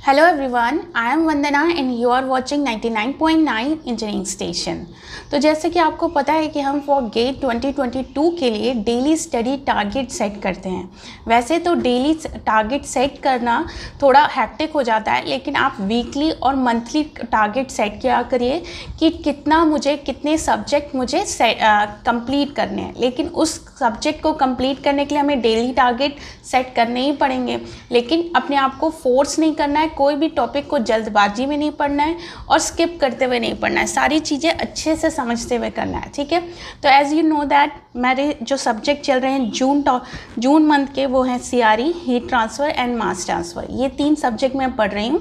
Hello everyone, I am Vandana and you are watching 99.9 engineering station. तो जैसे कि आपको पता है कि हम फॉर गेट 2022 के लिए डेली स्टडी टारगेट सेट करते हैं। वैसे तो डेली टारगेट सेट करना थोड़ा हैक्टिक हो जाता है, लेकिन आप वीकली और मंथली टारगेट सेट किया करिए कि कितने सब्जेक्ट मुझे कंप्लीट करने हैं। लेकिन उस सब्जेक्ट को कंप्लीट करने के लिए हमें डेली टारगेट सेट करने ही पड़ेंगे, लेकिन अपने आप को फोर्स नहीं करना है। कोई भी टॉपिक को जल्दबाजी में नहीं पढ़ना है और स्किप करते हुए नहीं पढ़ना है। सारी चीज़ें अच्छे से समझते हुए करना है, ठीक है। तो एज़ यू नो दैट मेरे जो सब्जेक्ट चल रहे हैं जून मंथ के, वो हैं CRE, heat transfer and mass transfer. ये 3 सब्जेक्ट मैं पढ़ रही हूँ।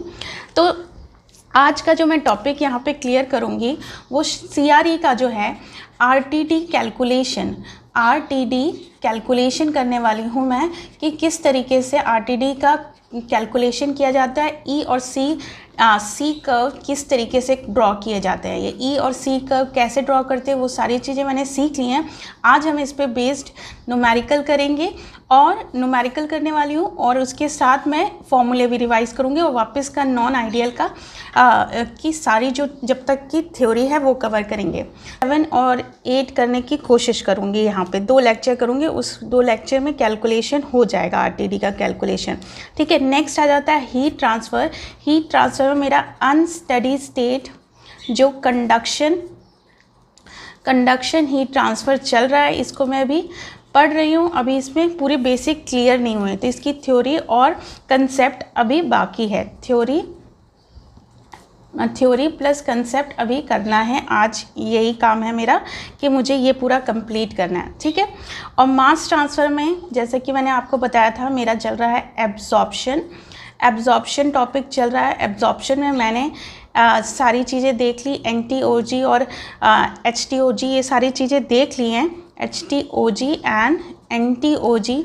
तो आज का जो मैं टॉपिक यहाँ पे क्लियर करूँगी वो CRE का जो है RTD कैलकुलेशन करने वाली हूँ मैं, कि किस तरीके से RTD का कैलकुलेशन किया जाता है। ई और सी कर्व किस तरीके से ड्रॉ किए जाते हैं, ये ई और सी कर्व कैसे ड्रॉ करते हैं, वो सारी चीज़ें मैंने सीख ली हैं। आज हम इस पे बेस्ड न्यूमेरिकल करेंगे और न्यूमेरिकल करने वाली हूँ, और उसके साथ मैं फॉर्मूले भी रिवाइज़ करूँगी और वापस का नॉन आइडियल का की सारी जो जब तक की थ्योरी है वो कवर करेंगे। 7 और 8 करने की कोशिश करूँगी। यहाँ पे 2 लेक्चर करूँगी, उस 2 लेक्चर में कैलकुलेशन हो जाएगा RTD का कैलकुलेशन, ठीक है। नेक्स्ट आ जाता है हीट ट्रांसफ़र। हीट ट्रांसफ़र में मेरा अनस्टडी स्टेट जो कंडक्शन हीट ट्रांसफ़र चल रहा है, इसको मैं भी पढ़ रही हूँ। अभी इसमें पूरे बेसिक क्लियर नहीं हुए, तो इसकी थ्योरी और कंसेप्ट अभी बाकी है। थ्योरी प्लस कंसेप्ट अभी करना है। आज यही काम है मेरा कि मुझे ये पूरा कंप्लीट करना है, ठीक है। और मास ट्रांसफ़र में जैसे कि मैंने आपको बताया था, मेरा चल रहा है एब्जॉर्प्शन टॉपिक चल रहा है। एब्जॉर्प्शन में मैंने सारी चीज़ें देख ली, NTOG और HTOG, ये सारी चीज़ें देख ली हैं। HTOG एंड NTOG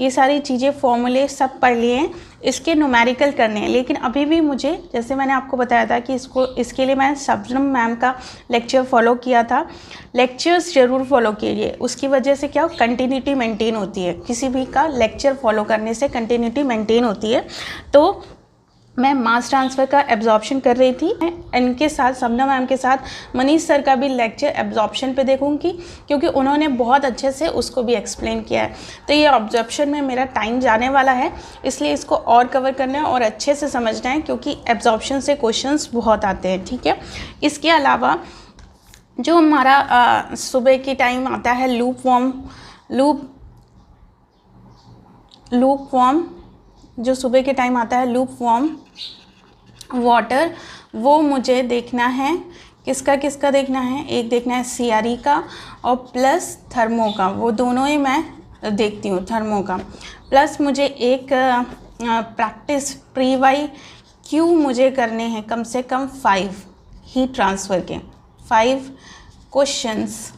ये सारी चीज़ें फॉर्मूले सब पढ़ लिए हैं। इसके न्यूमेरिकल करने हैं, लेकिन अभी भी मुझे, जैसे मैंने आपको बताया था कि इसके लिए मैंने शबनम मैम का लेक्चर फॉलो किया था। लेक्चर्स ज़रूर फॉलो कीजिए, उसकी वजह से क्या कंटिन्यूटी मेंटेन होती है। किसी भी का लेक्चर फॉलो करने से कंटिन्यूटी मेंटेन होती है। तो मैं मास ट्रांसफ़र का एब्जॉर्प्शन कर रही थी। इनके साथ, शबनम मैम के साथ मनीष सर का भी लेक्चर एब्जॉर्प्शन पे देखूंगी, क्योंकि उन्होंने बहुत अच्छे से उसको भी एक्सप्लेन किया है। तो ये एब्जॉर्प्शन में मेरा टाइम जाने वाला है, इसलिए इसको और कवर करना है और अच्छे से समझना है, क्योंकि एब्जॉर्प्शन से क्वेश्चंस बहुत आते हैं, ठीक है। इसके अलावा जो हमारा सुबह के टाइम आता है लूप फॉर्म, जो सुबह के टाइम आता है लूप फॉर्म वाटर, वो मुझे देखना है। किसका देखना है? एक देखना है CRE का और प्लस थर्मो का, वो दोनों ही मैं देखती हूँ। थर्मो का प्लस मुझे एक प्रैक्टिस PYQ मुझे करने हैं, कम से कम 5 हीट ट्रांसफ़र के 5 क्वेश्चंस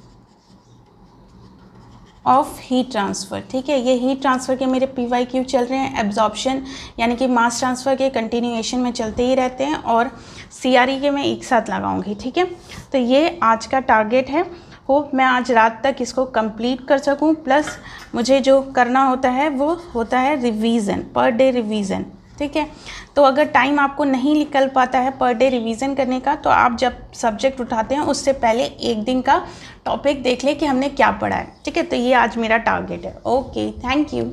ऑफ हीट ट्रांसफ़र, ठीक है। ये हीट ट्रांसफ़र के मेरे PYQ चल रहे हैं। एब्जॉर्प्शन यानी कि मास ट्रांसफ़र के कंटिन्यूएशन में चलते ही रहते हैं, और CRE के मैं एक साथ लगाऊंगी, ठीक है। तो ये आज का टारगेट है। होप मैं आज रात तक इसको कंप्लीट कर सकूं। प्लस मुझे जो करना होता है वो होता है रिवीज़न, पर डे रिवीज़न, ठीक है। तो अगर टाइम आपको नहीं निकल पाता है पर डे रिवीज़न करने का, तो आप जब सब्जेक्ट उठाते हैं उससे पहले एक दिन का टॉपिक देख लें कि हमने क्या पढ़ा है, ठीक है। तो ये आज मेरा टारगेट है। Okay, thank you.